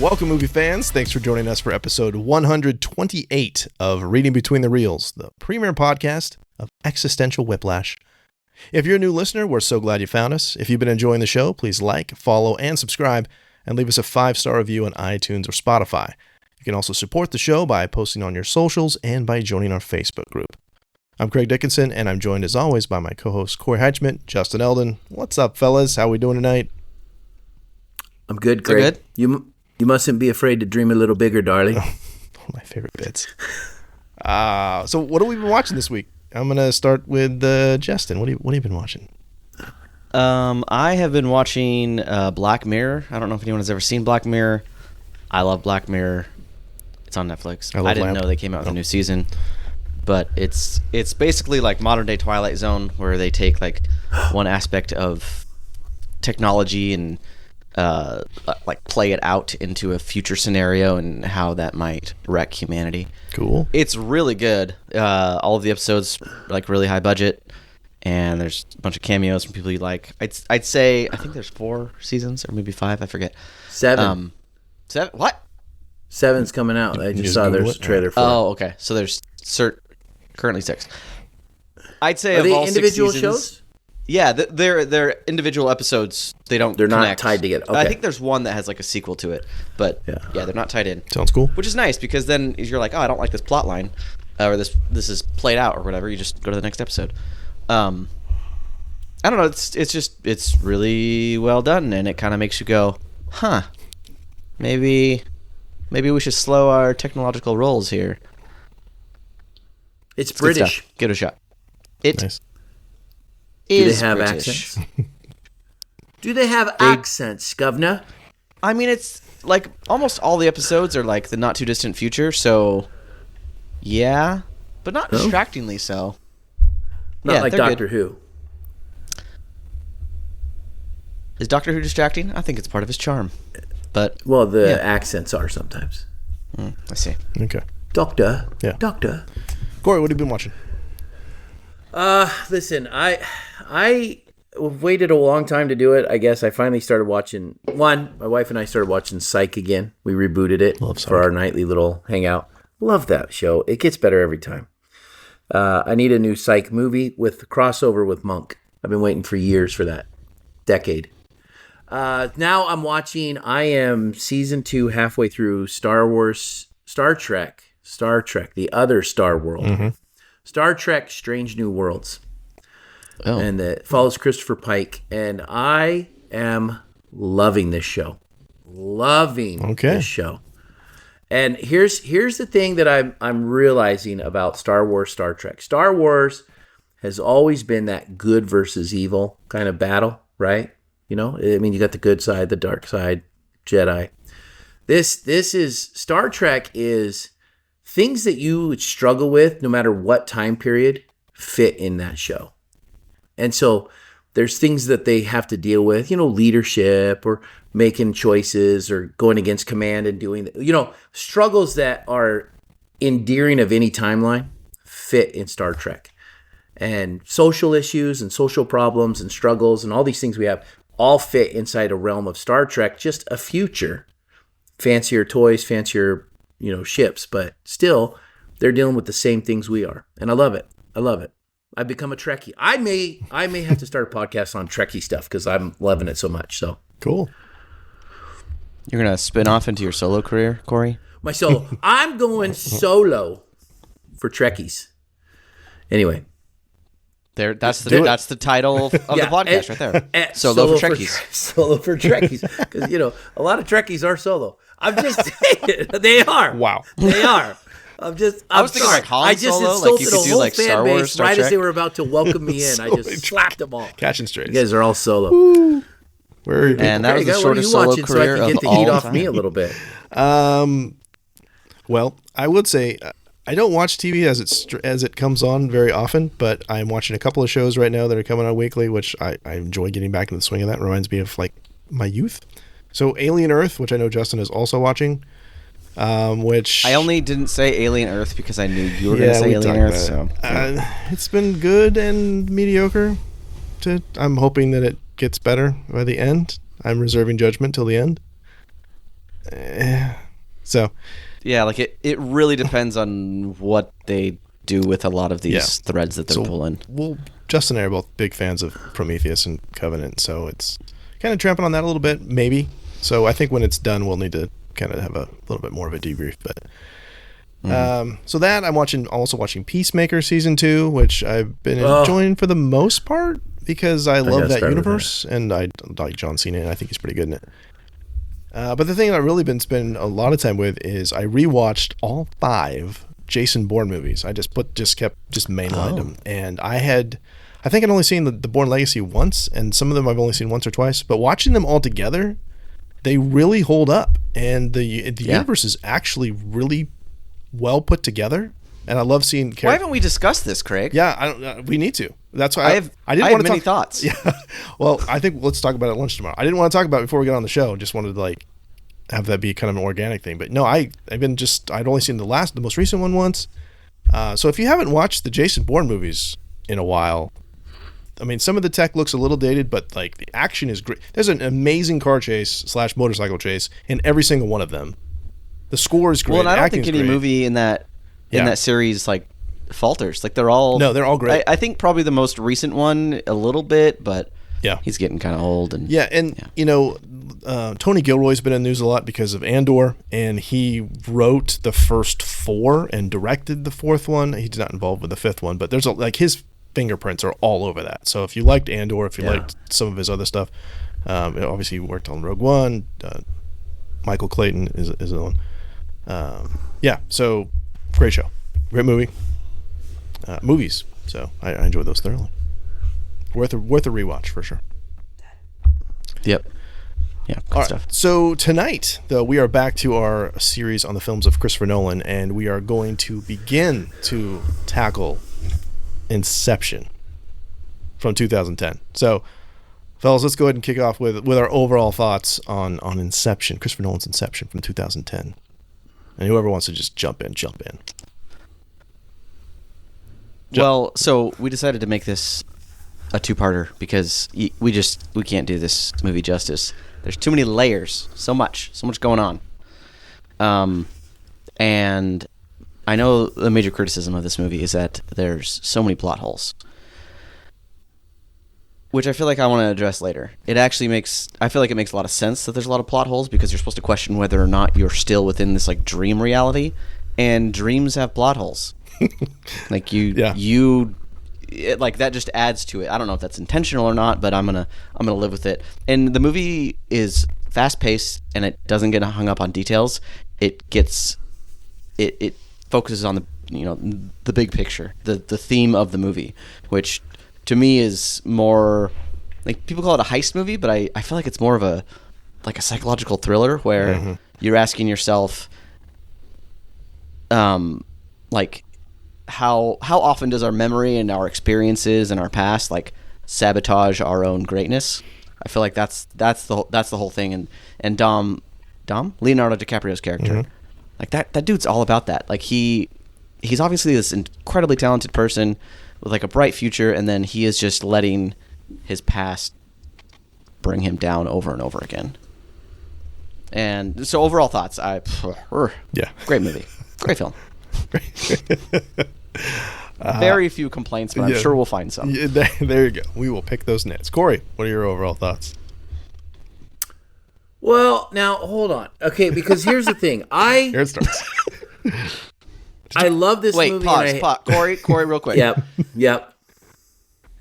Welcome, movie fans. Thanks for joining us for episode 128 of Reading Between the Reels, the premier podcast of existential whiplash. If you're a new listener, we're so glad you found us. If you've been enjoying the show, please like, follow, and subscribe, and leave us a 5-star review on iTunes or Spotify. You can also support the show by posting on your socials and by joining our Facebook group. I'm Craig Dickinson, and I'm joined as always by my co-host Corey Heichman, Justin Eldon. What's up, fellas? How we doing tonight? I'm good, Craig. Good? You mustn't be afraid to dream a little bigger, darling. One of my favorite bits. So what have we been watching this week? I'm going to start with Justin. What have you been watching? I have been watching Black Mirror. I don't know if anyone has ever seen Black Mirror. I love Black Mirror. It's on Netflix. I didn't know they came out with a new season. But it's basically like modern day Twilight Zone, where they take like one aspect of technology and like play it out into a future scenario and how that might wreck humanity. Cool. It's really good. All of the episodes like really high budget, and there's a bunch of cameos from people you like. I'd say I think there's 4 seasons or maybe 5. I forget. 7. 7. What? 7's coming out. I just saw their trailer for it. Oh, okay. So there's currently 6. I'd say are of they all individual 6 seasons, shows? Yeah, they're individual episodes. They're not tied together. Okay. I think there's one that has like a sequel to it, but yeah, they're not tied in. Sounds cool. Which is nice because then you're like, oh, I don't like this plot line, or this is played out or whatever. You just go to the next episode. I don't know. It's really well done, and it kind of makes you go, huh? Maybe we should slow our technological rolls here. It's British. Give it a shot. Nice. Do they have accents? Do they have accents, governor? I mean, it's like almost all the episodes are like the not too distant future, so yeah, but not distractingly so. Not like Doctor Who. Is Doctor Who distracting? I think it's part of his charm. But the accents are sometimes. I see. Okay. Doctor. Yeah. Doctor. Corey, what have you been watching? Listen, I waited a long time to do it. I guess I finally started watching my wife and I started watching Psych again. We rebooted it for our nightly little hangout. Love that show. It gets better every time. I need a new Psych movie with crossover with Monk. I've been waiting for years for that. Decade. Now I am season 2 halfway through Star Trek, the other Star World. Mm-hmm. Star Trek Strange New Worlds. Oh. And it follows Christopher Pike. And I am loving this show. This show. And here's the thing that I'm realizing about Star Wars, Star Trek. Star Wars has always been that good versus evil kind of battle, right? You know, I mean, you got the good side, the dark side, Jedi. This is Star Trek is things that you would struggle with no matter what time period fit in that show. And so there's things that they have to deal with, leadership or making choices or going against command and doing, struggles that are endearing of any timeline fit in Star Trek. And social issues and social problems and struggles and all these things we have all fit inside a realm of Star Trek, just a future. Fancier toys, fancier ships, but still, they're dealing with the same things we are, and I love it. I've become a Trekkie. I may have to start a podcast on Trekkie stuff because I'm loving it so much. So cool. You're gonna spin off into your solo career, Corey? My solo. I'm going solo for Trekkies. Anyway, that's the title of the podcast right there. Solo for Trekkies. Solo for Trekkies, because a lot of Trekkies are solo. I'm just saying they are. Wow, they are. I was thinking like Han Solo, like you could do like Star Wars, Star Trek. Right as they were about to welcome me in, I just slapped them all. Catching strays. You guys are all solo. Where are you? And that was the shortest solo career so I can get the heat off time. me a little bit. Well, I would say I don't watch TV as it comes on very often, but I'm watching a couple of shows right now that are coming on weekly, which I enjoy getting back into the swing of that. It reminds me of like my youth. So Alien Earth, which I know Justin is also watching. Which I only didn't say Alien Earth because I knew you were going to say Alien Earth. So it's been good and mediocre. I'm hoping that it gets better by the end. I'm reserving judgment till the end. So yeah, like it really depends on what they do with a lot of these threads that they're pulling. Well, Justin and I are both big fans of Prometheus and Covenant, so it's kind of trampling on that a little bit, maybe. So I think when it's done, we'll need to kind of have a little bit more of a debrief. But so that I'm also watching Peacemaker season 2, which I've been enjoying for the most part because I love that universe and I like John Cena and I think he's pretty good in it. But the thing I've really been spending a lot of time with is I rewatched all 5 Jason Bourne movies. I just mainlined them, and I think I'd only seen the Bourne Legacy once, and some of them I've only seen once or twice. But watching them all together, they really hold up, and the universe is actually really well put together. And I love seeing. Why haven't we discussed this, Craig? Yeah, we need to. That's why I have many thoughts. Yeah, well, I think let's talk about it at lunch tomorrow. I didn't want to talk about it before we got on the show. Just wanted to have that be kind of an organic thing. But no, I'd only seen the most recent one once. So if you haven't watched the Jason Bourne movies in a while, I mean, some of the tech looks a little dated, but the action is great. There's an amazing car chase / motorcycle chase in every single one of them. The score is great. Well, and I don't think any movie in that series falters. They're all great. I think probably the most recent one a little bit, but he's getting kind of old. And Tony Gilroy's been in the news a lot because of Andor, and he wrote the first 4 and directed the 4th one. He's not involved with the 5th one, but there's his fingerprints are all over that. So if you liked Andor, if you liked some of his other stuff, obviously he worked on Rogue One. Michael Clayton is the one. So great show, great movie, movies. So I enjoyed those thoroughly. Worth a rewatch for sure. Yep. Yeah, good stuff. So tonight, though, we are back to our series on the films of Christopher Nolan, and we are going to begin to tackle Inception from 2010. So, fellas, let's go ahead and kick off with our overall thoughts on Inception, Christopher Nolan's Inception from 2010. And whoever wants to just jump in. Well, so we decided to make this a 2-parter because we can't do this movie justice. There's too many layers, so much going on. And I know the major criticism of this movie is that there's so many plot holes, which I feel like I want to address later. I feel like it makes a lot of sense that there's a lot of plot holes because you're supposed to question whether or not you're still within this dream reality, and dreams have plot holes. That just adds to it. I don't know if that's intentional or not, but I'm gonna live with it. And the movie is fast paced, and it doesn't get hung up on details. It focuses on the big picture, the theme of the movie, which to me is more people call it a heist movie, but I feel like it's more of a psychological thriller where you're asking yourself, how often does our memory and our experiences and our past sabotage our own greatness? I feel like that's the whole thing. And Dom, Leonardo DiCaprio's character, that dude's all about that. He's obviously this incredibly talented person with a bright future, and then he is just letting his past bring him down over and over again. And so overall thoughts, great movie, great film. Very few complaints, but I'm sure we'll find some. Yeah, there you go. We will pick those nits. Corey, what are your overall thoughts? Well, now hold on. Okay, because here's the thing. Here it starts. I love this movie. Wait, pause. Corey, real quick. Yep.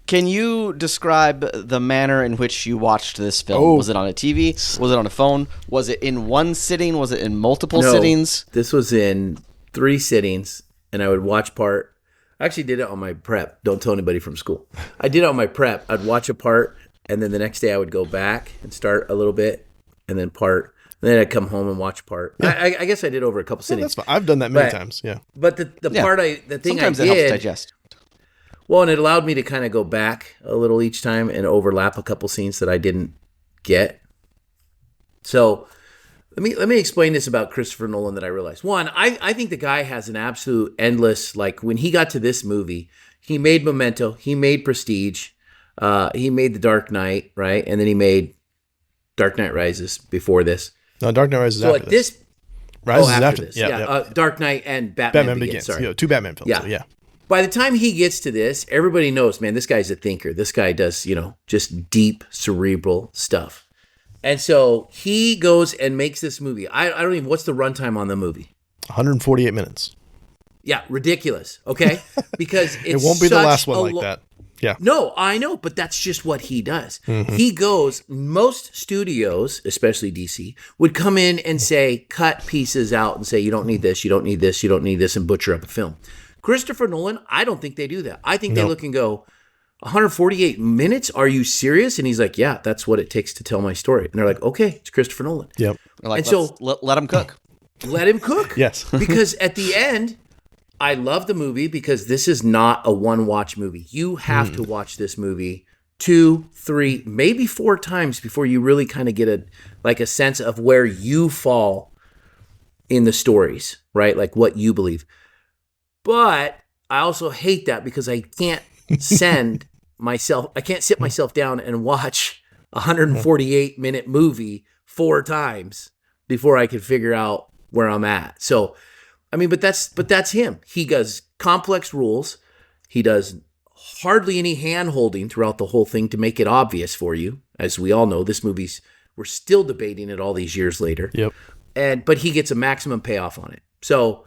Can you describe the manner in which you watched this film? Was it on a TV? Was it on a phone? Was it in one sitting? Was it in multiple sittings? This was in 3 sittings, and I would watch part. I actually did it on my prep. Don't tell anybody from school. I did it on my prep. I'd watch a part, and then the next day I would go back and start a little bit, and then part. And then I'd come home and watch part. Yeah. I guess I did over a couple sittings. That's fine. I've done that many times. Yeah. But the thing sometimes I it did, helps digest. Well, and it allowed me to kind of go back a little each time and overlap a couple scenes that I didn't get. So let me explain this about Christopher Nolan that I realized. One, I think the guy has an absolute endless, when he got to this movie, he made Memento, he made Prestige, he made The Dark Knight, right? And then he made Dark Knight Rises before this. No, Dark Knight Rises So after at this. this, Rises is after after this, yeah. Dark Knight and Batman Begins. Sorry. Yeah, 2 Batman films. Yeah. So, yeah. By the time he gets to this, everybody knows, man, this guy's a thinker. This guy does, just deep cerebral stuff. And so he goes and makes this movie. I don't even, what's the runtime on the movie? 148 minutes. Yeah, ridiculous. Okay, because it won't be the last one like that. Yeah. No, I know, but that's just what he does. Mm-hmm. He goes, most studios, especially DC, would come in and say, cut pieces out and say, you don't need this, you don't need this, you don't need this, and butcher up a film. Christopher Nolan, I don't think they do that. I think they look and go, 148 minutes? Are you serious? And he's like, yeah, that's what it takes to tell my story. And they're like, okay, it's Christopher Nolan. Yep. Like, and so let him cook. Let him cook. Yes. Because at the end, I love the movie because this is not a one-watch movie. You have to watch this movie 2, 3, maybe 4 times before you really kind of get a sense of where you fall in the stories, right? Like what you believe. But I also hate that because I can't sit myself down and watch a 148-minute movie 4 times before I can figure out where I'm at. So, I mean, but that's him. He does complex rules. He does hardly any hand-holding throughout the whole thing to make it obvious for you. As we all know, we're still debating it all these years later. Yep. But he gets a maximum payoff on it. So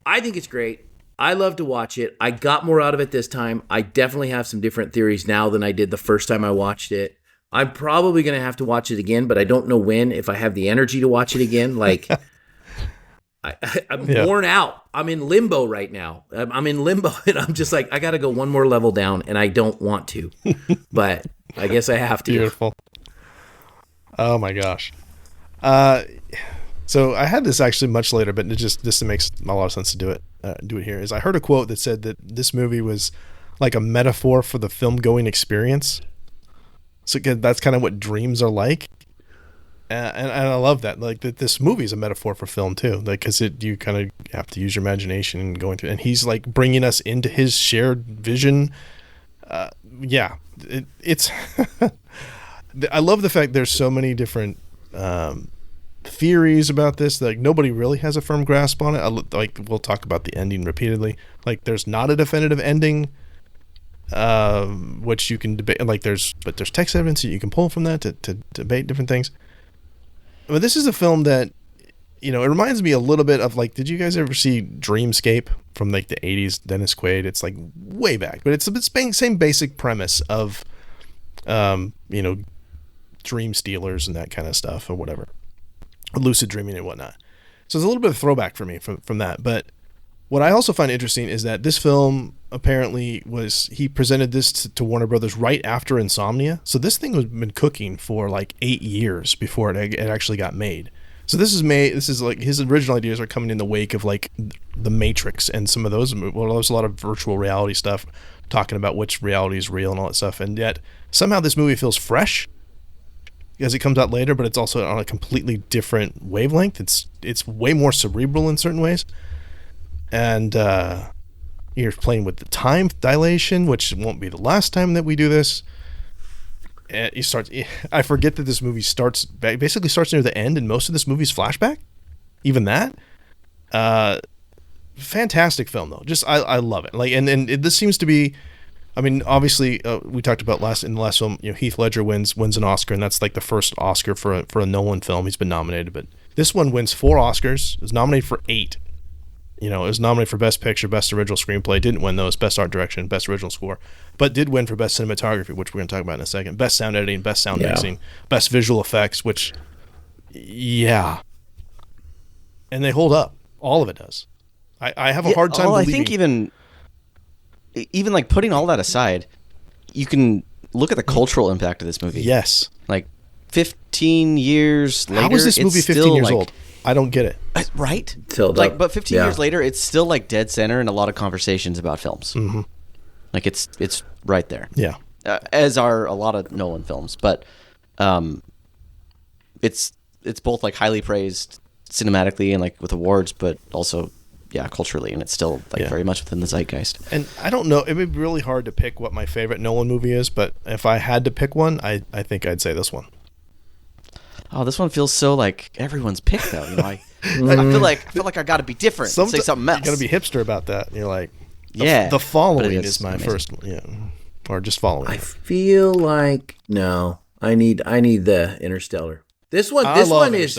I think it's great. I love to watch it. I got more out of it this time. I definitely have some different theories now than I did the first time I watched it. I'm probably going to have to watch it again, but I don't know when, if I have the energy to watch it again. Like, I'm worn out. I'm in limbo right now. I'm in limbo, and I'm just like, I got to go one more level down, and I don't want to. But I guess I have to. Beautiful. Oh, my gosh. So I had this actually much later, but it makes a lot of sense to do it here. Is I heard a quote that said that this movie was like a metaphor for the film-going experience. So that's kind of what dreams are like. And I love that. Like that this movie is a metaphor for film too. Like, cause you kind of have to use your imagination and going through, and he's like bringing us into his shared vision. It's, I love the fact there's so many different, theories about this. Like nobody really has a firm grasp on it. Like we'll talk about the ending repeatedly. Like there's not a definitive ending, which you can debate. Like there's text evidence that you can pull from that to debate different things. But this is a film that, it reminds me a little bit of like, did you guys ever see Dreamscape from like the 80s, Dennis Quaid? It's like way back, but it's the same basic premise of, dream stealers and that kind of stuff or whatever, lucid dreaming and whatnot. So it's a little bit of a throwback for me from that. But what I also find interesting is that this film apparently he presented this to Warner Brothers right after Insomnia. So this thing has been cooking for like 8 years before it actually got made. So this is like his original ideas are coming in the wake of like The Matrix and some of those. Well, there's a lot of virtual reality stuff talking about which reality is real and all that stuff. And yet somehow this movie feels fresh because it comes out later, but it's also on a completely different wavelength. It's way more cerebral in certain ways. And you're playing with the time dilation, which won't be the last time that we do this. And I forget that this movie basically starts near the end, and most of this movie's flashback. Even that, fantastic film though. Just I love it. Like, and this seems to be. I mean, obviously, we talked about in the last film. Heath Ledger wins an Oscar, and that's like the first Oscar for a Nolan film. He's been nominated, but this one wins 4 Oscars. Is nominated for 8. It was nominated for Best Picture, Best Original Screenplay. Didn't win those. Best Art Direction, Best Original Score. But did win for Best Cinematography, which we're going to talk about in a second. Best Sound Editing, Best Sound Mixing, Best Visual Effects, which, yeah. And they hold up. All of it does. I have a hard time believing. I think even like putting all that aside, you can look at the cultural impact of this movie. Yes. Like 15 years later. How is this movie 15 years old? I don't get it. Right? But 15 years later, it's still like dead center in a lot of conversations about films. Mm-hmm. Like it's right there. Yeah. As are a lot of Nolan films, but it's both like highly praised cinematically and like with awards, but also culturally, and it's still like very much within the zeitgeist. And I don't know, it would be really hard to pick what my favorite Nolan movie is, but if I had to pick one, I think I'd say this one. oh, this one feels so like everyone's pick though. You know, I feel like I got to be different. Say something else. You got to be hipster about that. And you're like, the yeah. following is my amazing. First, or just following. I feel like no. I need the Interstellar. This one is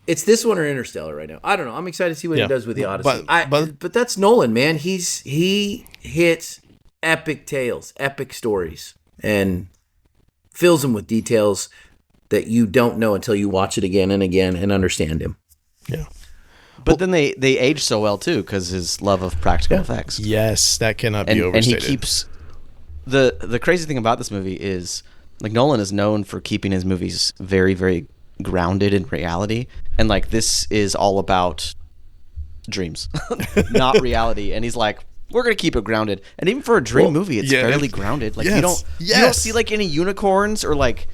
it's this one or Interstellar right now. I don't know. I'm excited to see what he does with the Odyssey. But that's Nolan, man. He hits epic tales, epic stories, and fills them with details that you don't know until you watch it again and again and understand him. Yeah. But then they age so well too because his love of practical effects. Yes, that cannot be overstated. And he keeps the crazy thing about this movie is like Nolan is known for keeping his movies very, very grounded in reality, and like this is all about dreams, not reality. And he's like, we're gonna keep it grounded. And even for a dream movie, it's fairly grounded. Like you don't see like any unicorns or like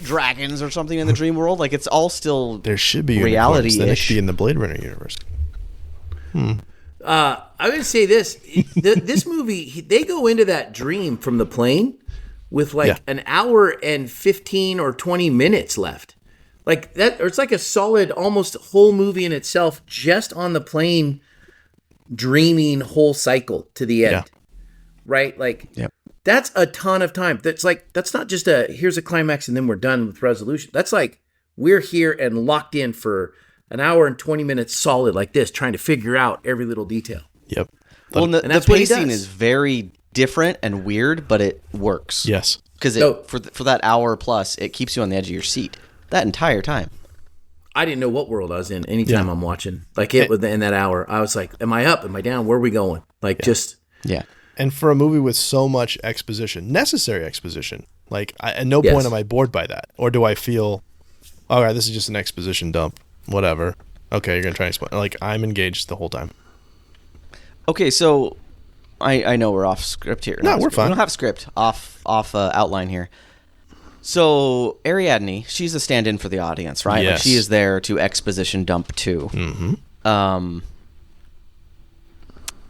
dragons or something in the dream world. Like it's all still there should be reality-ish. That should be in the Blade Runner universe. I would say this: this movie, they go into that dream from the plane with like an hour and 15 or 20 minutes left, like that, or it's like a solid, almost whole movie in itself, just on the plane, dreaming whole cycle to the end, right? Like that's a ton of time. That's not just here's a climax and then we're done with resolution. That's like we're here and locked in for an hour and 20 minutes solid like this, trying to figure out every little detail. Yep. Well, and the pacing is very different and weird, but it works. Yes. Because for that hour plus, it keeps you on the edge of your seat that entire time. I didn't know what world I was in anytime I'm watching. Like in that hour, I was like, am I up? Am I down? Where are we going? Like just... Yeah. And for a movie with so much exposition, necessary exposition, like at no point am I bored by that. Or do I feel, all right, this is just an exposition dump. Whatever. Okay, you're going to try and explain. Like, I'm engaged the whole time. Okay, so I know we're off script here. No, we're fine. We don't have script. Off outline here. So Ariadne, she's a stand-in for the audience, right? Yes. Like she is there to exposition dump too. Mm-hmm.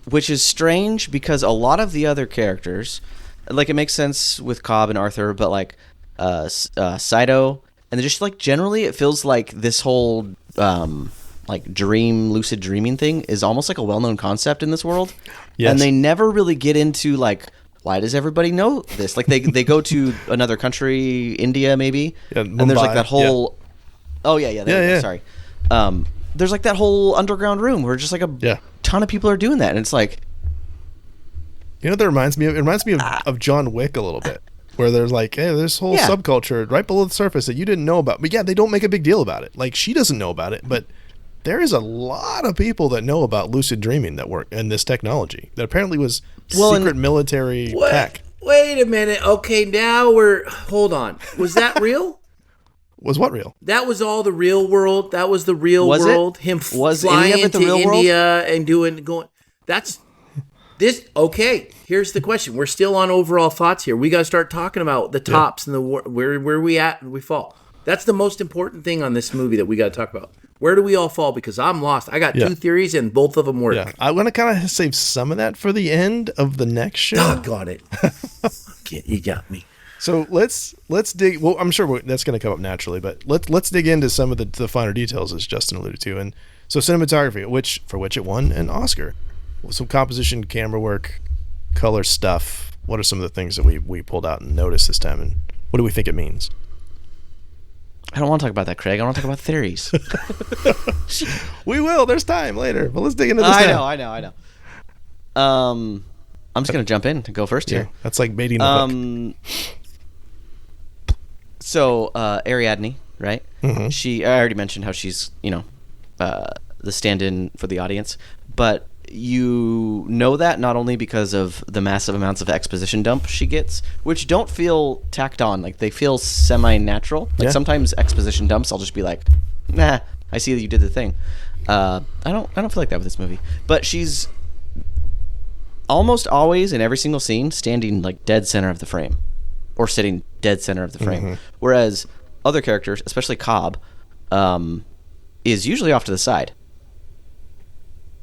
Which is strange because a lot of the other characters, like it makes sense with Cobb and Arthur, but like Saito, and just like generally it feels like this whole like lucid dreaming thing is almost like a well-known concept in this world. Yes. And they never really get into like, why does everybody know this? Like they go to another country, India maybe, and there's like that whole sorry. There's like that whole underground room where just like a ton of people are doing that, and it's like, you know what that reminds me of? It reminds me of John Wick a little bit, where there's like, hey, there's whole subculture right below the surface that you didn't know about. But yeah, they don't make a big deal about it. Like she doesn't know about it, but there is a lot of people that know about lucid dreaming that work and this technology that apparently was secret military tech. Wait a minute. Okay, now hold on. Was that real? Was what real? That was all the real world. That was the real world. Him flying to India and going. That's this. Okay, here's the question. We're still on overall thoughts here. We got to start talking about the tops and the where we at and we fall. That's the most important thing on this movie that we got to talk about. Where do we all fall? Because I'm lost. I got two theories and both of them work. Yeah. I want to kind of save some of that for the end of the next show. Doggone it. You got me. So let's dig. Well, I'm sure that's going to come up naturally, but let's dig into some of the finer details, as Justin alluded to. And so cinematography, for which it won an Oscar. Some composition, camera work, color stuff. What are some of the things that we pulled out and noticed this time, and what do we think it means? I don't want to talk about that, Craig. I want to talk about theories. We will. There's time later, but let's dig into this. I know. I'm just gonna jump in and go first here. That's like baiting the hook. So Ariadne, right? Mm-hmm. I already mentioned how she's, the stand-in for the audience, but you know that not only because of the massive amounts of exposition dump she gets, which don't feel tacked on, like they feel semi-natural. Like sometimes exposition dumps, I'll just be like, nah, I see that you did the thing. I don't feel like that with this movie, but she's almost always in every single scene standing like dead center of the frame, or sitting dead center of the frame. Mm-hmm. Whereas other characters, especially Cobb, is usually off to the side.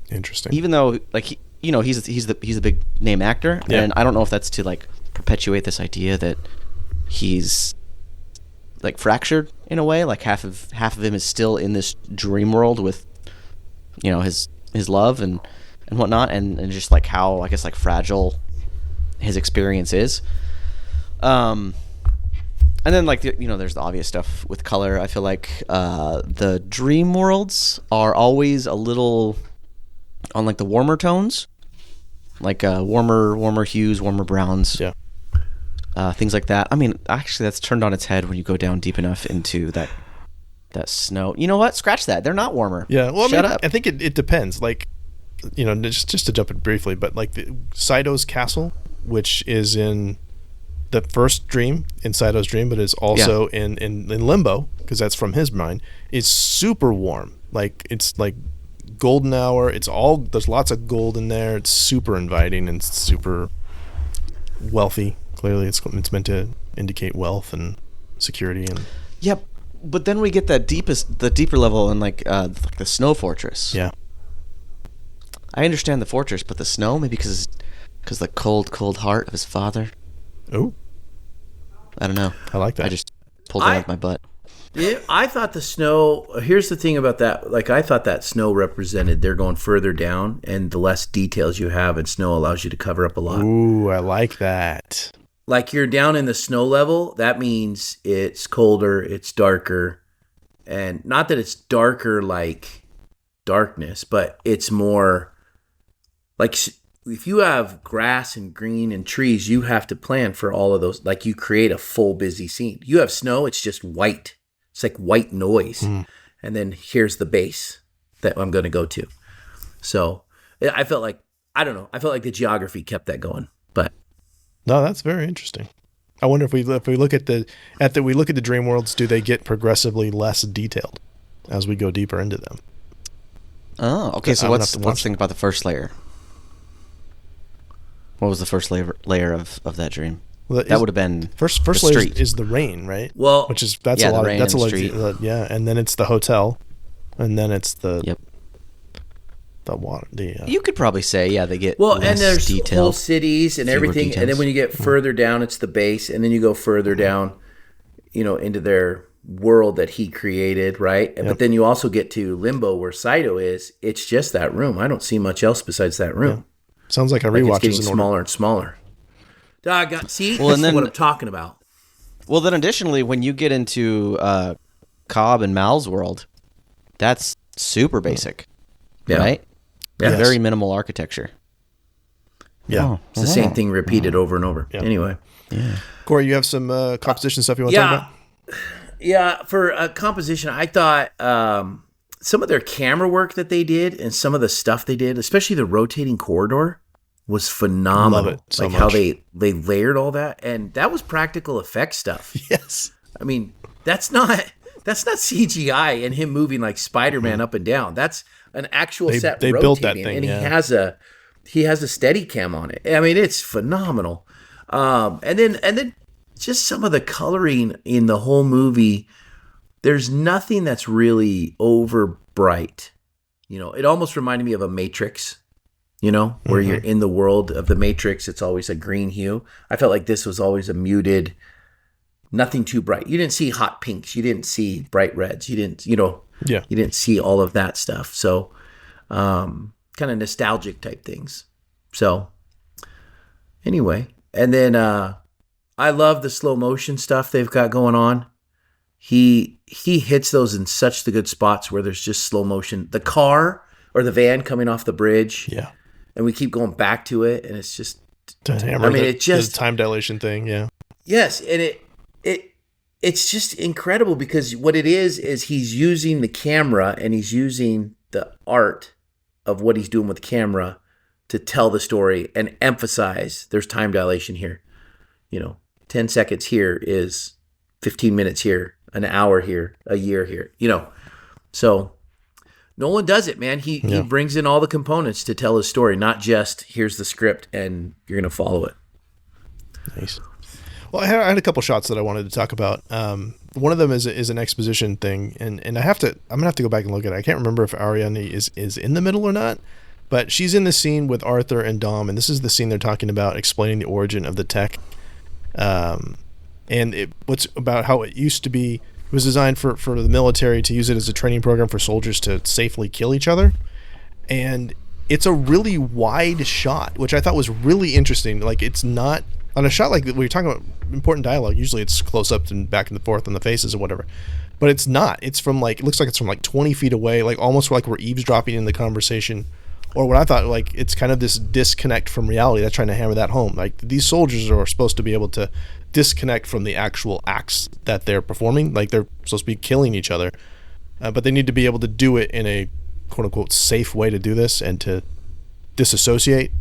Interesting. Even though, like, he's a big name actor, and I don't know if that's to like perpetuate this idea that he's like fractured in a way. Like half of him is still in this dream world with, his love and whatnot, and just like how, I guess, like fragile his experience is. And then like there's the obvious stuff with color. I feel like the dream worlds are always a little on like the warmer tones, like warmer hues, warmer browns. Yeah. Things like that. I mean, actually, that's turned on its head when you go down deep enough into that snow. You know what? Scratch that. They're not warmer. Yeah. Well, Shut up. I think it depends. Like, just to jump in briefly, but like the Saito's castle, which is in the first dream, in Saito's dream, but is also in Limbo, because that's from his mind, is super warm. Like, it's like golden hour. There's lots of gold in there. It's super inviting and super wealthy. Clearly, it's meant to indicate wealth and security. And yep. But then we get the deeper level in like the snow fortress. Yeah. I understand the fortress, but the snow, maybe because the cold heart of his father. Oh. I don't know. I like that. I just pulled it out of my butt. Yeah, I thought the snow. Here's the thing about that. Like, I thought that snow represented they're going further down, and the less details you have in snow allows you to cover up a lot. Ooh, I like that. Like, you're down in the snow level, that means it's colder, it's darker, and not that it's darker like darkness, but it's more like if you have grass and green and trees, you have to plan for all of those. Like, you create a full busy scene. You have snow, it's just white. It's like white noise. And then here's the base that I'm going to go to. So I felt like, I don't know, I felt like the geography kept that going, but. No, that's very interesting. I wonder if we look at the dream worlds, do they get progressively less detailed as we go deeper into them? Oh, okay. So let's think about the first layer. What was the first layer of that dream? Well, that would have been first layer is the rain, right? Well, that's a lot. That's a lot. Yeah, and then it's the hotel, and then it's the the water. You could probably say they get and there's detailed, whole cities and everything, details. And then when you get further down, it's the base, and then you go further down, into their world that he created, right? Yep. But then you also get to Limbo, where Saito is. It's just that room. I don't see much else besides that room. Yeah. Sounds like a rewatch. It's getting smaller and smaller. See, this is what I'm talking about. Well, then additionally, when you get into Cobb and Mal's world, that's super basic, right? Yeah. Very minimal architecture. Yeah. It's the same thing repeated over and over. Yeah. Anyway. Yeah. Corey, you have some composition stuff you want to talk about? Yeah, for composition, I thought some of their camera work that they did and some of the stuff they did, especially the rotating corridor, was phenomenal. Love it so like much. how they layered all that, and that was practical effects stuff. Yes. I mean, that's not CGI and him moving like Spider-Man up and down. That's an actual set they rotating, built that thing, and he has a steady cam on it. I mean, it's phenomenal. And then just some of the coloring in the whole movie. There's nothing that's really over bright. It almost reminded me of a Matrix. Where you're in the world of the Matrix, it's always a green hue. I felt like this was always a muted, nothing too bright. You didn't see hot pinks. You didn't see bright reds. You didn't, you didn't see all of that stuff. So, kind of nostalgic type things. So, anyway, and then I love the slow motion stuff they've got going on. He hits those in such the good spots where there's just slow motion. The car or the van coming off the bridge. Yeah. And we keep going back to it, and it's just. The time dilation thing, yeah. Yes, and it's just incredible because what it is he's using the camera and he's using the art of what he's doing with the camera to tell the story and emphasize there's time dilation here. 10 seconds here is 15 minutes here, an hour here, a year here. So. Nolan does it, man. He brings in all the components to tell his story, not just here's the script and you're going to follow it. Nice. Well, I had a couple shots that I wanted to talk about. One of them is an exposition thing, and I'm gonna have to go back and look at it. I can't remember if Ariane is in the middle or not, but she's in the scene with Arthur and Dom, and this is the scene they're talking about explaining the origin of the tech. And what's about how it used to be, it was designed for the military to use it as a training program for soldiers to safely kill each other. And it's a really wide shot, which I thought was really interesting. Like, it's not on a shot like when you're talking about important dialogue, usually it's close up and back and forth on the faces or whatever. But it's not. It's from like, it looks like it's from like 20 feet away, like almost like we're eavesdropping in the conversation. Or what I thought, like, it's kind of this disconnect from reality. That's trying to hammer that home. Like, these soldiers are supposed to be able to disconnect from the actual acts that they're performing. Like, they're supposed to be killing each other. But they need to be able to do it in a quote-unquote safe way to do this and to disassociate.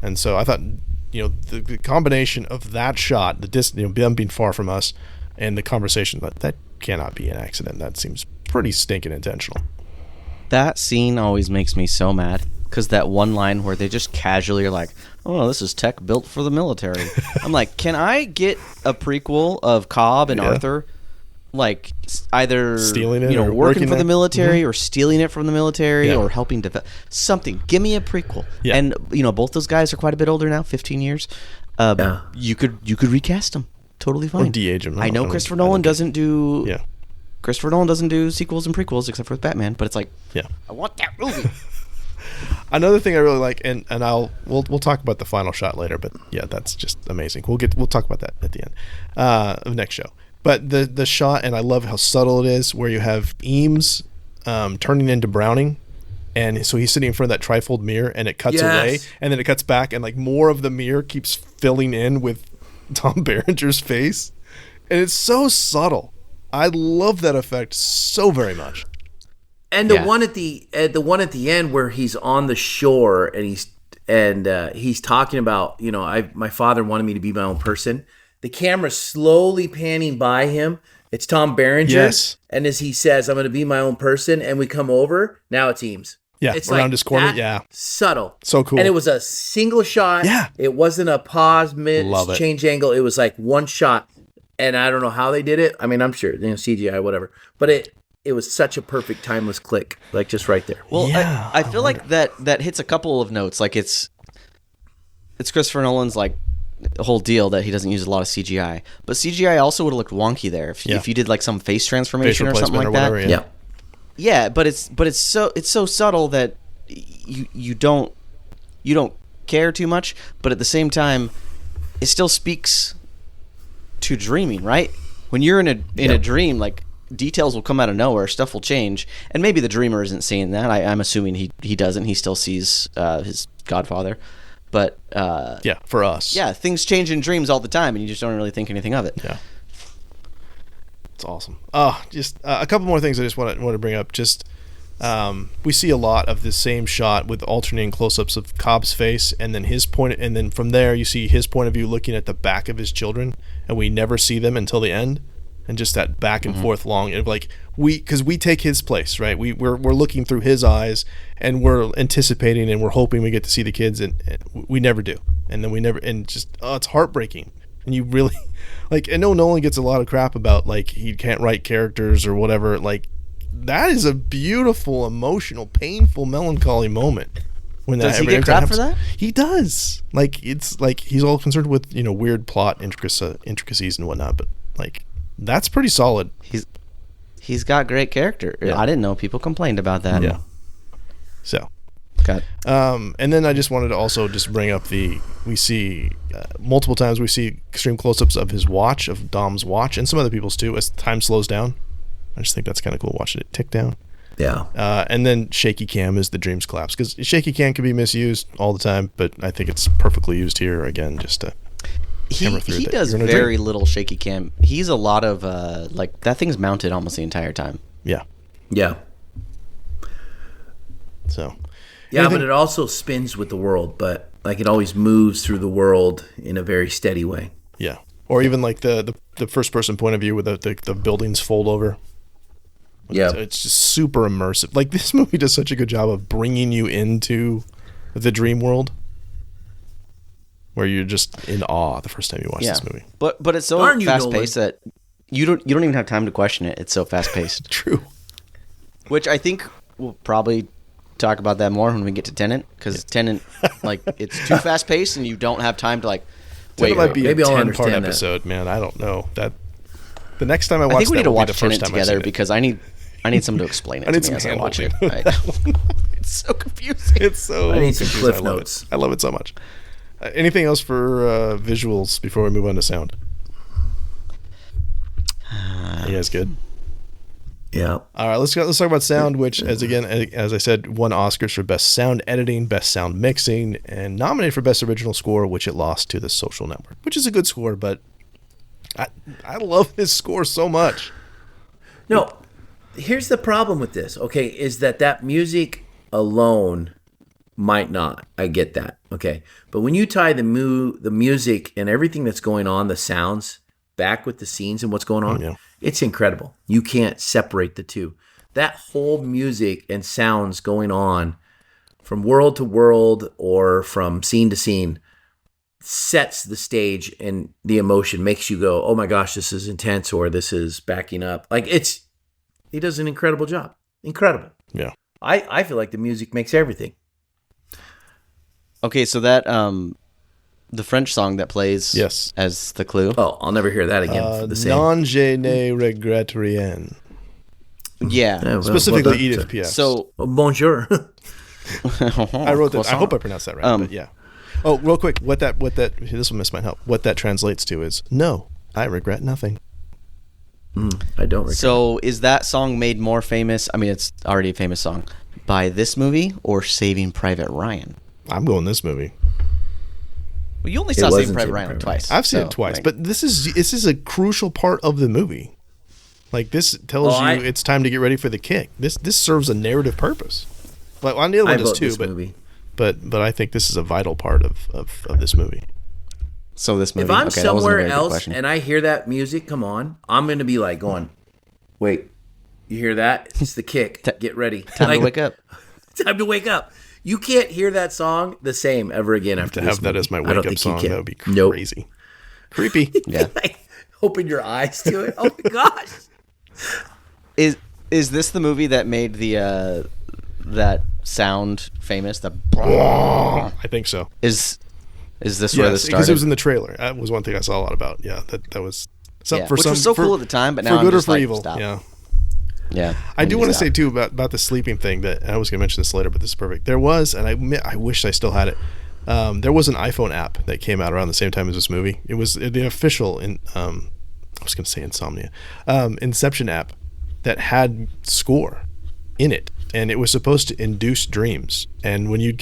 And so I thought, the combination of that shot, them being far from us, and the conversation, that cannot be an accident. That seems pretty stinking intentional. That scene always makes me so mad, because that one line where they just casually are like, oh, this is tech built for the military. I'm like, can I get a prequel of Cobb and Arthur, like, either stealing it, or working for the military, or stealing it from the military, or helping develop something? Give me a prequel. Yeah. And both those guys are quite a bit older now, 15 years. You could recast them, totally fine. Or de-age them. I know Christopher Nolan doesn't do. Yeah. Christopher Nolan doesn't do sequels and prequels except for with Batman, but it's like, I want that movie. Another thing I really like, and we'll talk about the final shot later, but yeah, that's just amazing. We'll talk about that at the end of next show. But the shot, and I love how subtle it is, where you have Eames turning into Browning, and so he's sitting in front of that trifold mirror, and it cuts away, and then it cuts back, and like more of the mirror keeps filling in with Tom Berenger's face, and it's so subtle. I love that effect so very much. And the one at the end where he's on the shore and he's talking about, my father wanted me to be my own person. The camera's slowly panning by him. It's Tom Berenger. Yes. And as he says, I'm going to be my own person, and we come over, now it's Eames. Yeah, it's around like his corner. Yeah. Subtle. So cool. And it was a single shot. Yeah. It wasn't a pause, change angle. It was like one shot. And I don't know how they did it. I mean, I'm sure, CGI, whatever. But it was such a perfect timeless click, like just right there. Well, I feel like that hits a couple of notes. Like it's Christopher Nolan's like whole deal that he doesn't use a lot of CGI. But CGI also would have looked wonky there if you did like some face transformation or something like that. Whatever, yeah. But it's so subtle that you don't care too much. But at the same time, it still speaks to dreaming, right? When you're in a dream, like, details will come out of nowhere, stuff will change, and maybe the dreamer isn't seeing that. I'm assuming he doesn't. He still sees his Godfather, but for us, things change in dreams all the time, and you just don't really think anything of it. Yeah, it's awesome. Just a couple more things I just want to bring up. Just we see a lot of the same shot with alternating close-ups of Cobb's face, and then his point, and then from there you see his point of view looking at the back of his children, and we never see them until the end, and just that back and forth long, and like because we take his place, right? We're looking through his eyes, and we're anticipating, and we're hoping we get to see the kids, and we never do, and then we never, and just it's heartbreaking, and you really like. I know Nolan gets a lot of crap about like he can't write characters or whatever, like. That is a beautiful, emotional, painful, melancholy moment. When does he get crap for that? He does. Like it's like he's all concerned with weird plot intricacies and whatnot, but like that's pretty solid. He's got great character. Yeah. I didn't know people complained about that. Yeah. So. Got it. And then I just wanted to also just bring up we see multiple times we see extreme close-ups of his watch, of Dom's watch, and some other people's too, as time slows down. I just think that's kind of cool watching it tick down. Yeah. And then shaky cam is the dreams collapse, because shaky cam can be misused all the time, but I think it's perfectly used here again just to hammer through. He does very little shaky cam. He's a lot of like that thing's mounted almost the entire time. Yeah. Yeah. So. Yeah, but it also spins with the world, but like it always moves through the world in a very steady way. Yeah. Or even like the first person point of view where the buildings fold over. Yeah, it's just super immersive. Like this movie does such a good job of bringing you into the dream world, where you're just in awe the first time you watch this movie. But it's so fast paced that you don't even have time to question it. It's so fast paced. True. Which I think we'll probably talk about that more when we get to Tenet, because Tenet, like, it's too fast paced and you don't have time to like, Tenet might be maybe a I'll 10-part understand episode, man. I don't know. The next time I watch I think we need to watch Tenet Tenet together because I need someone to explain it to me as I watch it. It's so confusing. It's so I need some confusing. cliff notes. I love it so much. Anything else for visuals before we move on to sound? You guys good? Yeah. All right, let's talk about sound, which, as I said, won Oscars for Best Sound Editing, Best Sound Mixing, and nominated for Best Original Score, which it lost to The Social Network, which is a good score, but I love this score so much. No, here's the problem with this, okay, is that music alone might not. I get that, okay? But when you tie the music and everything that's going on, the sounds, back with the scenes and what's going on, it's incredible. You can't separate the two. That whole music and sounds going on from world to world or from scene to scene sets the stage, and the emotion makes you go, oh my gosh, this is intense, or this is backing up. Like, he does an incredible job. Incredible. Yeah. I feel like the music makes everything. Okay, so that the French song that plays as the clue. Oh, I'll never hear that again. For the same. Non je ne regrette rien. Yeah. Specifically Edith Piaf. So, bonjour. I wrote that. I hope I pronounced that right, but yeah. Oh, real quick, this will miss my help. What that translates to is, no, I regret nothing. I don't regret. So is that song made more famous? I mean, it's already a famous song by this movie or Saving Private Ryan? I'm going this movie. Well, you only saw Saving Private Ryan twice. I've seen it twice, but this is a crucial part of the movie. Like, this tells you it's time to get ready for the kick. This serves a narrative purpose. But on the other one does too. But I think this is a vital part of this movie. So this movie. If I'm somewhere else and I hear that music come on, I'm going to be like going, wait, you hear that? It's the kick. Get ready. Time to wake up. Time to wake up. You can't hear that song the same ever again after this movie. That as my wake up song, that would be crazy. Nope. Creepy. Yeah. Like, open your eyes to it. Oh my gosh. Is this the movie that made the that sound famous? The I think so. Is this where this started? Because it was in the trailer. That was one thing I saw a lot about. Yeah, that was which was so cool at the time, but now for good I'm or just for like, evil. Stop. Yeah. I do want to say too about the sleeping thing that I was going to mention this later, but this is perfect. There was, and I wish I still had it. There was an iPhone app that came out around the same time as this movie. It was the official I was going to say Insomnia, Inception app that had score in it, and it was supposed to induce dreams. And when you'd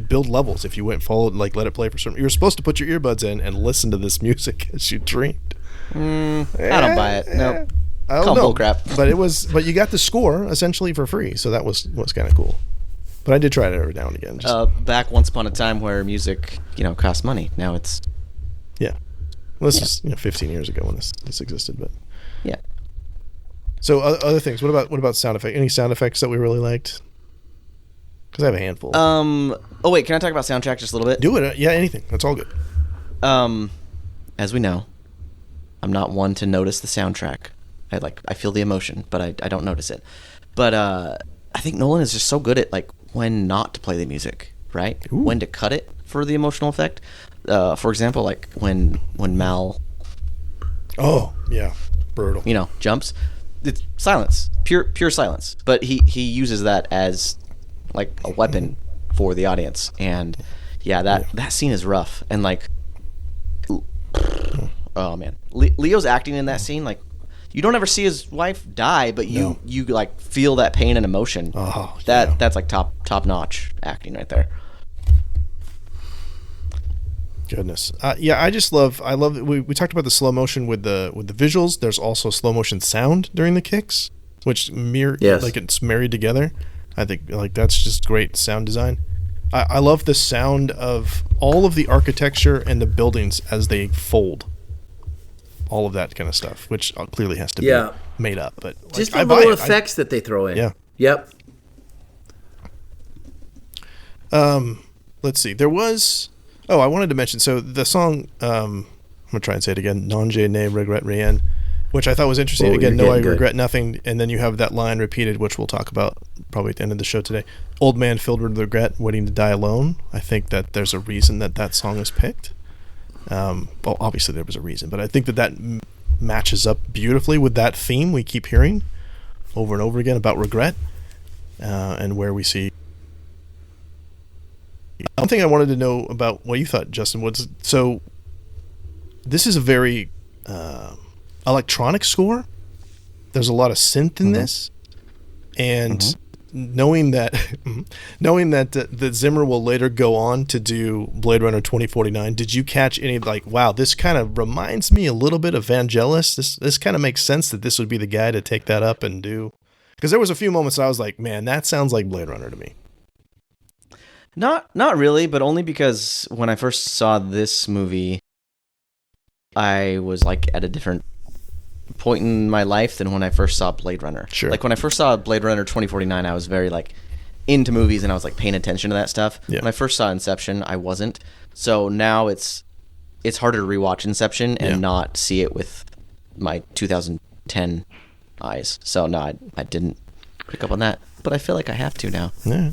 build levels if you went let it play for certain. You were supposed to put your earbuds in and listen to this music as you dreamed. I don't buy it. Nope. I don't know. Bullcrap. But you got the score essentially for free, so that was kind of cool. But I did try it every now and again. Back once upon a time where music, cost money. Now it's this is 15 years ago when this existed, but yeah. So other things. What about sound effects? Any sound effects that we really liked? Because I have a handful. Oh wait, can I talk about soundtrack just a little bit? Do it. Yeah, anything. That's all good. As we know, I'm not one to notice the soundtrack. I feel the emotion, but I don't notice it. But I think Nolan is just so good at when not to play the music, right? Ooh. When to cut it for the emotional effect. For example, when Mal. Oh yeah, brutal. Jumps. It's silence, pure silence. But he uses that as a weapon for the audience, and that scene is rough. And oh man, Leo's acting in that scene you don't ever see his wife die, but you feel that pain and emotion. Oh, that's top notch acting right there. Goodness, I love we talked about the slow motion with the visuals. There's also slow motion sound during the kicks, which it's married together. I think that's just great sound design. I love the sound of all of the architecture and the buildings as they fold. All of that kind of stuff, which clearly has to be made up, but just the little effects that they throw in. Yeah. Yep. Let's see. There was. Oh, I wanted to mention. So the song. I'm gonna try and say it again. Non je ne regrette rien, which I thought was interesting. Again, no, I regret nothing. And then you have that line repeated, which we'll talk about probably at the end of the show today. Old man filled with regret, waiting to die alone. I think that there's a reason that song is picked. Well, obviously there was a reason, but I think that matches up beautifully with that theme we keep hearing over and over again about regret, and where we see. One thing I wanted to know about what you thought, Justin, was so. This is a very electronic score. There's a lot of synth in this, and knowing that that Zimmer will later go on to do Blade Runner 2049, did you catch any like, wow, this kind of reminds me a little bit of Vangelis? This kind of makes sense that this would be the guy to take that up and do, because there was a few moments I was like, man, that sounds like Blade Runner to me. Not really, but only because when I first saw this movie, I was like at a different point in my life than when I first saw Blade Runner. Sure. Like when I first saw Blade Runner 2049, I was very like into movies and I was like paying attention to that stuff. Yeah. When I first saw Inception, I wasn't. So now it's harder to rewatch Inception and not see it with my 2010 eyes. So no, I didn't pick up on that, but I feel like I have to now. Yeah.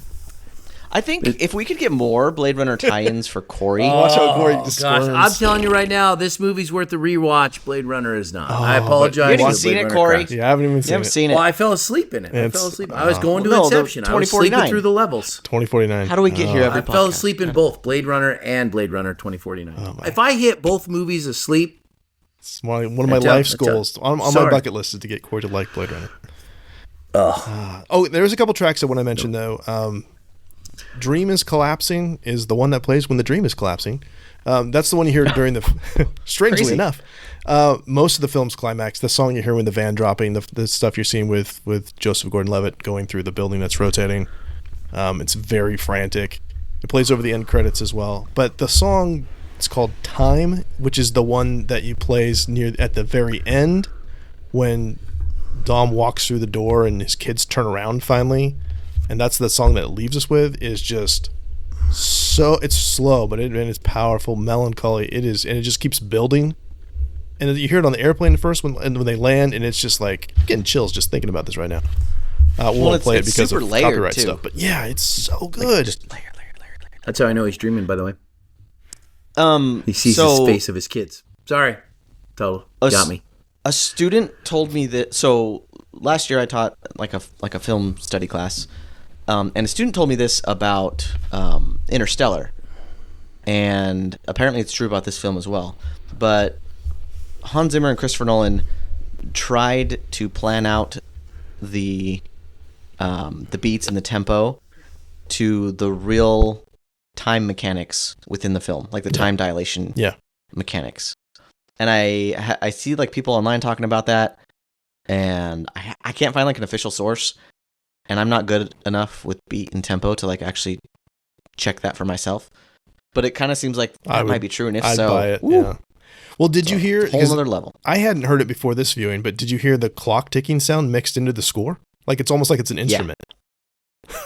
I think if we could get more Blade Runner tie-ins for Corey. Watch how Corey Gosh, squirms. I'm telling you right now, this movie's worth a rewatch. Blade Runner is not. I apologize. You haven't seen it, Corey? Yeah, I haven't even seen it. Well, I fell asleep in it. I was going to Inception. I was sleeping through the levels. 2049. How do we get here every podcast? I fell asleep in both Blade Runner and Blade Runner 2049. If I hit both movies asleep, it's one of my life's goals on my bucket list is to get Corey to like Blade Runner. There's a couple tracks I want to mention though. Dream is Collapsing is the one that plays when the dream is collapsing. That's the one you hear during the strangely Crazy. enough most of the film's climax, the song you hear when the van dropping, the stuff you're seeing with Joseph Gordon-Levitt going through the building that's rotating, it's very frantic. It plays over the end credits as well, but the song, it's called Time, which is the one that you plays near at the very end when Dom walks through the door and his kids turn around finally. And that's the song that it leaves us with, is just so, it's slow, but it's powerful, melancholy. It is, and it just keeps building. And you hear it on the airplane first when they land, and it's just like, I'm getting chills just thinking about this right now. We won't play it because of copyright stuff, but yeah, it's so good. Like just layer. that's how I know he's dreaming, by the way. He sees the face of his kids. Sorry. Total. Got me. A student told me that, so last year I taught like a film study class. And a student told me this about Interstellar, and apparently it's true about this film as well. But Hans Zimmer and Christopher Nolan tried to plan out the beats and the tempo to the real time mechanics within the film, like the time dilation mechanics. And I see like people online talking about that, and I can't find like an official source. And I'm not good enough with beat and tempo to like actually check that for myself. But it kind of seems like that might be true. And if I'd so, buy it. Yeah. Well, did you hear? Whole other level. I hadn't heard it before this viewing, but did you hear the clock ticking sound mixed into the score? Like it's almost like it's an instrument.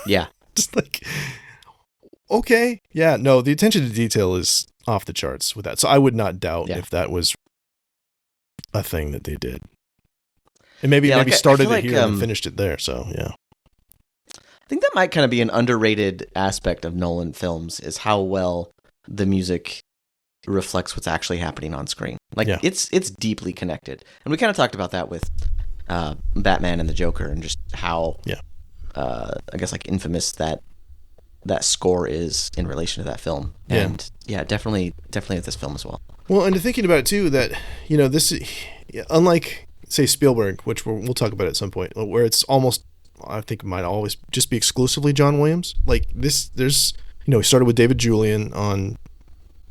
Yeah. Just like, okay, yeah. No, the attention to detail is off the charts with that. So I would not doubt if that was a thing that they did. And maybe started it here and finished it there. So yeah. I think that might kind of be an underrated aspect of Nolan films, is how well the music reflects what's actually happening on screen. Like it's deeply connected. And we kind of talked about that with Batman and the Joker, and just how I guess like infamous that score is in relation to that film. And definitely with this film as well. Well, and thinking about it too, that this is, unlike say Spielberg, which we'll talk about at some point, where it's almost, I think it might always just be exclusively John Williams. Like this, there's, he started with David Julian on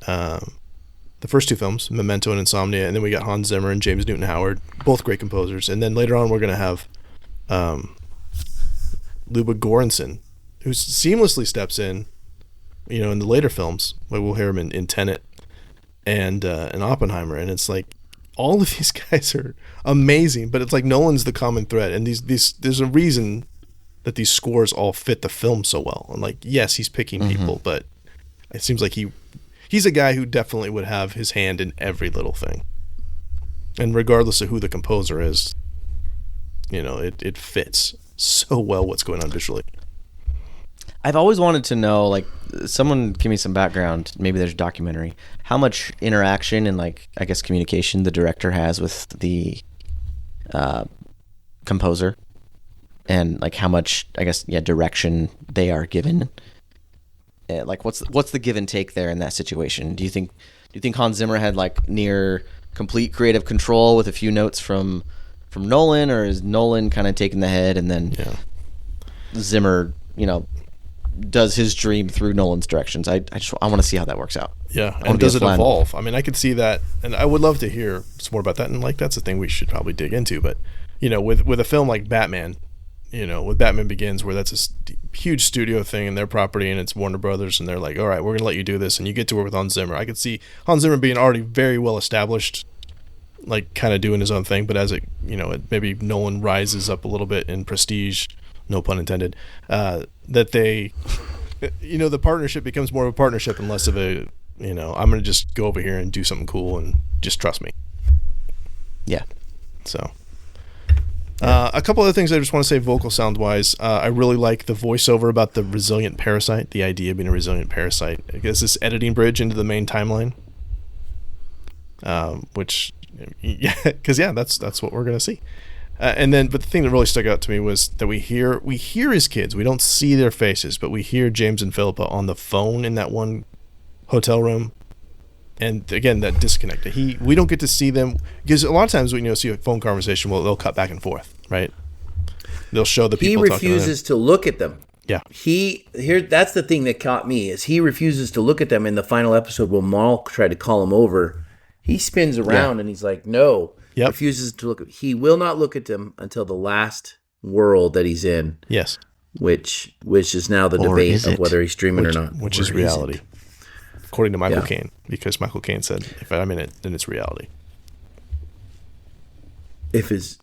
the first two films, Memento and Insomnia, and then we got Hans Zimmer and James Newton Howard, both great composers. And then later on, we're going to have Ludwig Göransson, who seamlessly steps in, in the later films. Like we'll hear him in Tenet and Oppenheimer, and it's like, all of these guys are amazing, but it's like Nolan's the common thread, and these there's a reason that these scores all fit the film so well. And like, yes, he's picking people, but it seems like he's a guy who definitely would have his hand in every little thing. And regardless of who the composer is, it fits so well what's going on visually. I've always wanted to know, like, someone give me some background. Maybe there's a documentary. How much interaction and, like, I guess communication the director has with the composer, and like how much, I guess, direction they are given. Like, what's the give and take there in that situation? Do you think Hans Zimmer had like near complete creative control with a few notes from Nolan, or is Nolan kind of taking the head and then Zimmer, does his dream through Nolan's directions? I want to see how that works out. Yeah, and does it evolve? I mean, I could see that, and I would love to hear some more about that. And like, that's a thing we should probably dig into. But with a film like Batman, with Batman Begins, where that's a huge studio thing in their property, and it's Warner Brothers, and they're like, all right, we're gonna let you do this, and you get to work with Hans Zimmer. I could see Hans Zimmer being already very well established, like kind of doing his own thing, but as it maybe Nolan rises up a little bit in prestige, no pun intended, that they, the partnership becomes more of a partnership and less of a, I'm going to just go over here and do something cool and just trust me. Yeah. So, a couple other things I just want to say vocal sound wise. I really like the voiceover about the resilient parasite, the idea of being a resilient parasite. I guess this editing bridge into the main timeline, which, because that's what we're going to see. But the thing that really stuck out to me was that we hear his kids. We don't see their faces, but we hear James and Philippa on the phone in that one hotel room. And again, that disconnect. We don't get to see them, because a lot of times when you see a phone conversation, they'll cut back and forth, right? They'll show the people. He refuses to look at them. Yeah. That's the thing that caught me, is he refuses to look at them in the final episode when Maul tried to call him over. He spins around and he's like, no. Yep. Refuses to look. He will not look at them until the last world that he's in. Yes. Which is now the debate of whether he's dreaming or not. Which is reality, according to Michael Caine, because Michael Caine said, "If I'm in it, then it's reality."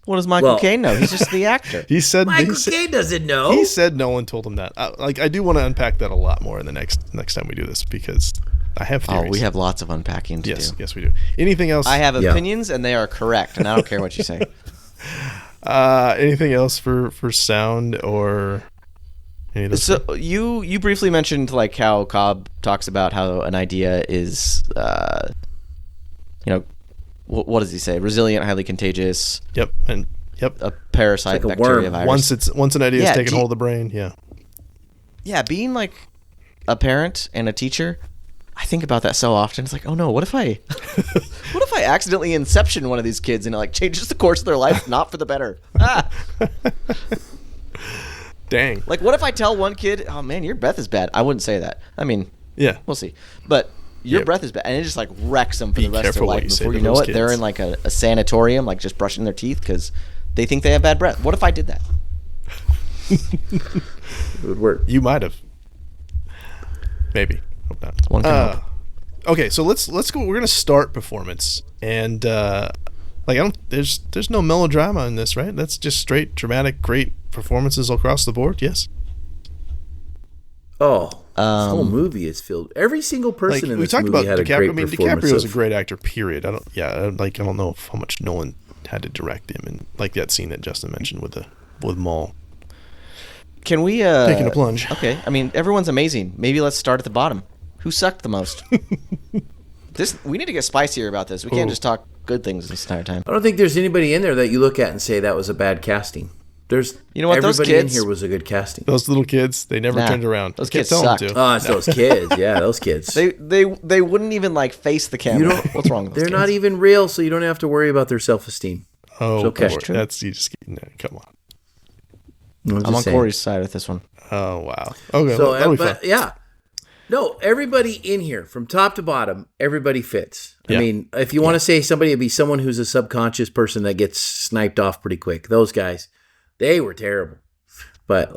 What does Michael Caine know? He's just the actor. He said Michael Caine doesn't know. He said Nolan told him that. I do want to unpack that a lot more in the next time we do this, because I have theories. Oh, we have lots of unpacking to do. Yes, we do. Anything else? I have opinions, and they are correct, and I don't care what you say. Anything else for sound or any of those? So you briefly mentioned like how Cobb talks about how an idea is, what does he say? Resilient, highly contagious. Yep. A parasite, like a bacteria, worm. virus. Once an idea is taken hold of the brain, Yeah, being like a parent and a teacher, I think about that so often. It's like, oh no, what if I accidentally Inception one of these kids and it like changes the course of their life, not for the better? Dang. Like, what if I tell one kid, oh man, your breath is bad? I wouldn't say that. I mean, we'll see. But your breath is bad, and it just like wrecks them for the rest of their life. Before you know it, they're in like a sanatorium, like just brushing their teeth because they think they have bad breath. What if I did that? It would work. You might have. Maybe. Hope not. One can hope. Okay, so let's go. We're gonna start performance, and there's no melodrama in this, right? That's just straight dramatic, great performances across the board. Yes. Oh, this whole movie is filled. Every single person in this movie had a great performance. DiCaprio is a great actor. Period. I don't know how much Nolan had to direct him, and like that scene that Justin mentioned with Maul. Can we taking a plunge? Okay, I mean everyone's amazing. Maybe let's start at the bottom. Who sucked the most? We need to get spicier about this. We can't just talk good things this entire time. I don't think there's anybody in there that you look at and say that was a bad casting. Those kids in here was a good casting. Those little kids, they never turned around. Those kids sucked. Oh, it's those kids. Yeah, those kids. They wouldn't even like face the camera. What's wrong with those kids? They're not even real, so you don't have to worry about their self-esteem. Oh, okay. That's you just come on. I'm on Corey's side with this one. Oh wow. Okay, so that'll be fun. Yeah. No, everybody in here, from top to bottom, everybody fits. I mean, if you want to say somebody, it'd be someone who's a subconscious person that gets sniped off pretty quick. Those guys, they were terrible. But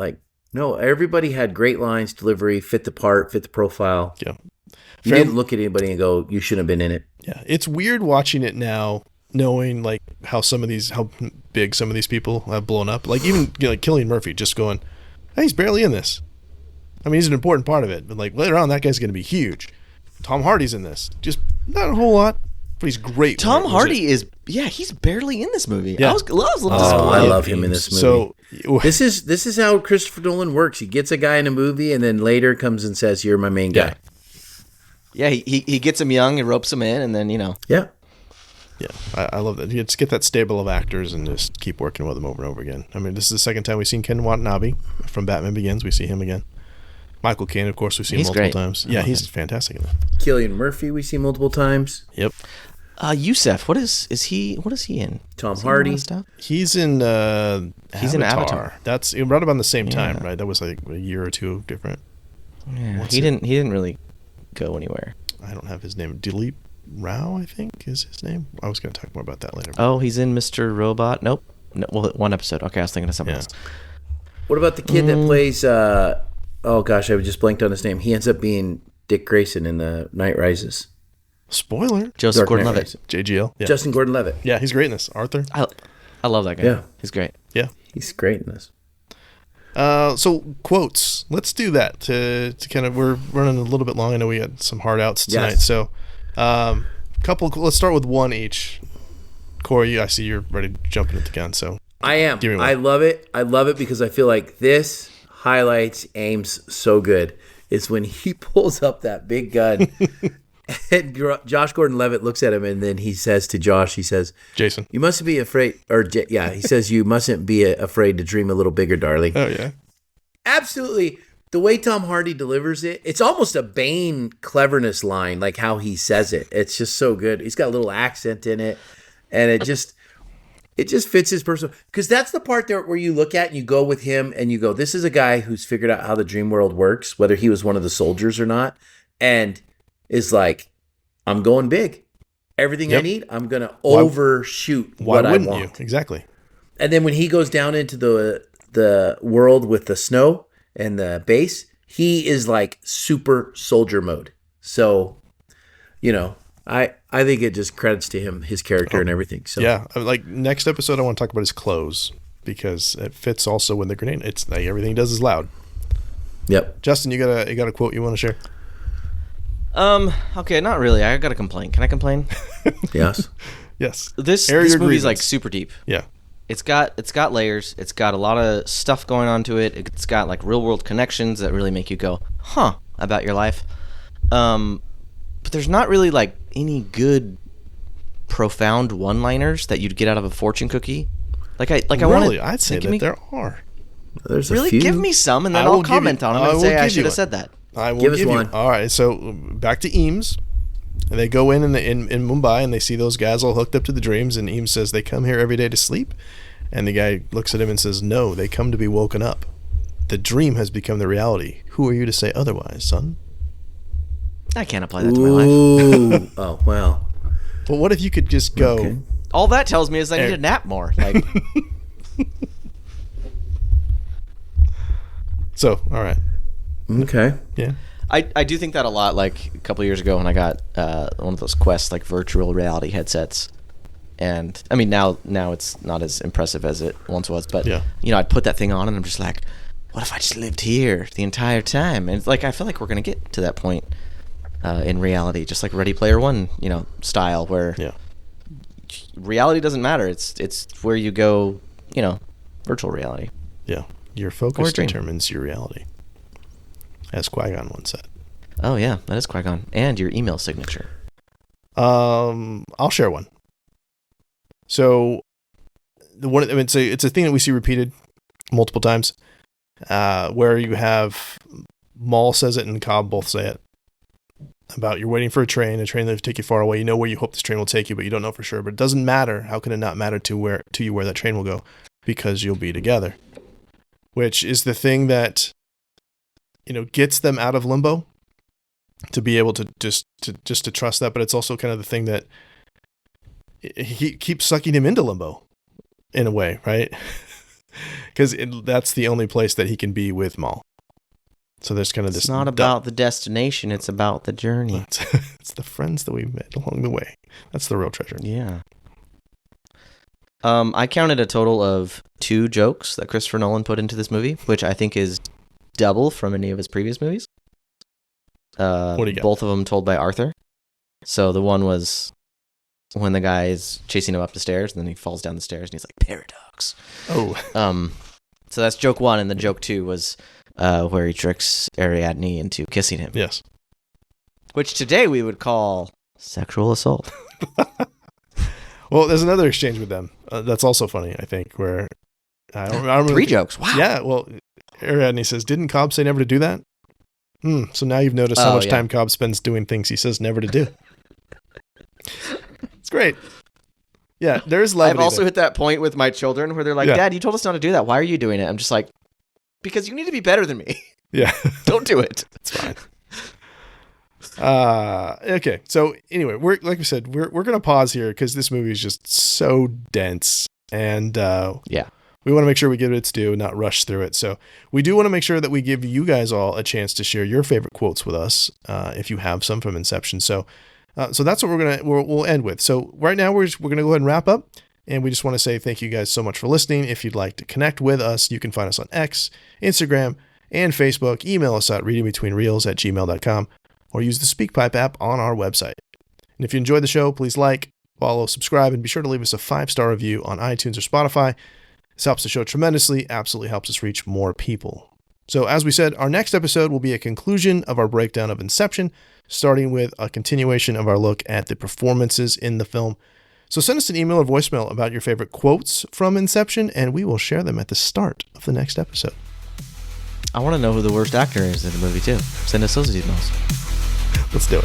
no, everybody had great lines, delivery, fit the part, fit the profile. Yeah. You didn't look at anybody and go, you shouldn't have been in it. Yeah. It's weird watching it now, knowing like how big some of these people have blown up. Like even like Cillian Murphy just going, hey, he's barely in this. I mean, he's an important part of it, but like later on, that guy's going to be huge. Tom Hardy's in this, just not a whole lot. But he's great. Tom Hardy he's barely in this movie. Yeah. I was a little disappointed. I love him in this movie. So this is how Christopher Nolan works. He gets a guy in a movie and then later comes and says, "You're my main guy." Yeah, he gets him young and ropes him in, and then Yeah, I love that. You just get that stable of actors and just keep working with them over and over again. I mean, this is the second time we've seen Ken Watanabe from Batman Begins. We see him again. Michael Caine, of course, we've seen multiple times. Yeah, he's fantastic in that. Cillian Murphy, we see multiple times. Yep. Yusef, what is he in? Tom Hardy. He's in He's in Avatar. That's right about the same time, right? That was like a year or two different. Yeah, he didn't really go anywhere. I don't have his name. Dilip Rao, I think, is his name. I was going to talk more about that later. Oh, he's in Mr. Robot. Nope. No, well, one episode. Okay, I was thinking of something else. What about the kid that plays? Oh gosh, I just blanked on his name. He ends up being Dick Grayson in The Night Rises. Spoiler. Joseph Gordon-Levitt. JGL. Yeah. Justin Gordon-Levitt. Yeah, he's great in this. Arthur. I love that guy. Yeah. He's great. Yeah. He's great in this. So quotes. Let's do that to kind of. We're running a little bit long. I know we had some hard outs tonight. Yes. So, couple. Let's start with one each. Corey, I see you're ready to jump into the gun. So I am. Give me one. I love it. I love it because I feel like this highlights Ames so good. It's when he pulls up that big gun. And Josh Gordon-Levitt looks at him, and then he says to Josh, he says, Jason, you mustn't be afraid, he says, you mustn't be afraid to dream a little bigger, darling. Oh, yeah. Absolutely. The way Tom Hardy delivers it, it's almost a Bane cleverness line, like how he says it. It's just so good. He's got a little accent in it, and it just fits his personal, because that's the part there where you look at and you go with him and you go, this is a guy who's figured out how the dream world works, whether he was one of the soldiers or not, and is like, I'm going big. Everything I need, I'm going to overshoot what I want. You? Exactly. And then when he goes down into the world with the snow and the base, he is like super soldier mode. So, I think it just credits to him, his character and everything. So yeah, like next episode, I want to talk about his clothes because it fits also with the grenade. It's like everything he does is loud. Yep. Justin, you got a quote you want to share? Okay, not really. I got a complaint. Can I complain? Yes. Yes. This movie's like super deep. Yeah. It's got layers. It's got a lot of stuff going on to it. It's got like real world connections that really make you go, huh, about your life. But there's not really like any good profound one-liners that you'd get out of a fortune cookie. I'd say that there are. There's really a few. Give me some, and then I'll comment on them and say I should have said that. I will give us one. All right, so back to Eames. And they go in Mumbai and they see those guys all hooked up to the dreams. And Eames says, they come here every day to sleep. And the guy looks at him and says, no, they come to be woken up. The dream has become the reality. Who are you to say otherwise, son? I can't apply that to my life. Ooh. Oh, well. Well, what if you could just go... Okay. All that tells me is I need to nap more. Like, So, all right. Okay. Yeah. I do think that a lot. Like a couple of years ago when I got one of those Quest like virtual reality headsets, and I mean now it's not as impressive as it once was, but yeah. I'd put that thing on and I'm just like, what if I just lived here the entire time? And it's like I feel like we're gonna get to that point in reality, just like Ready Player One, style where reality doesn't matter. It's where you go, virtual reality. Yeah, your focus determines your reality. As Qui-Gon once said. Oh yeah, that is Qui-Gon. And your email signature. I'll share one. So, it's a thing that we see repeated multiple times, where you have Maul says it and Cobb both say it about you're waiting for a train that will take you far away. You know where you hope this train will take you, but you don't know for sure. But it doesn't matter. How can it not matter to you where that train will go? Because you'll be together. Which is the thing that gets them out of limbo, to be able to just to trust that. But it's also kind of the thing that he keeps sucking him into limbo in a way, right? Because that's the only place that he can be with Maul. So there's kind of this. It's not about the destination; it's about the journey. It's the friends that we met along the way. That's the real treasure. Yeah. I counted a total of 2 jokes that Christopher Nolan put into this movie, which I think is double from any of his previous movies. What do you got? Both of them told by Arthur. So the one was, when the guy's chasing him up the stairs, and then he falls down the stairs, and he's like, paradox. Oh. So that's joke 1, and then joke 2 was where he tricks Ariadne into kissing him. Yes. Which today we would call sexual assault. Well, there's another exchange with them. That's also funny, I think, where I don't remember. 3 jokes. Wow. Yeah, well, Ariadne says, didn't Cobb say never to do that? So now you've noticed how much time Cobb spends doing things he says never to do. It's great. Yeah, there's levity. I've also hit that point with my children where they're like, Dad, you told us not to do that. Why are you doing it? I'm just like, because you need to be better than me. Yeah. Don't do it. It's fine. Okay. So anyway, like we said, we're going to pause here because this movie is just so dense, and we want to make sure we give it its due, not rush through it. So we do want to make sure that we give you guys all a chance to share your favorite quotes with us, if you have some from Inception. So that's what we'll end with. So right now we're going to go ahead and wrap up, and we just want to say thank you guys so much for listening. If you'd like to connect with us, you can find us on X, Instagram, and Facebook. Email us at readingbetweenreels@gmail.com, or use the SpeakPipe app on our website. And if you enjoyed the show, please like, follow, subscribe, and be sure to leave us a 5-star review on iTunes or Spotify. This helps the show tremendously, absolutely helps us reach more people. So as we said, our next episode will be a conclusion of our breakdown of Inception, starting with a continuation of our look at the performances in the film. So send us an email or voicemail about your favorite quotes from Inception, and we will share them at the start of the next episode. I want to know who the worst actor is in the movie, too. Send us those emails. Let's do it.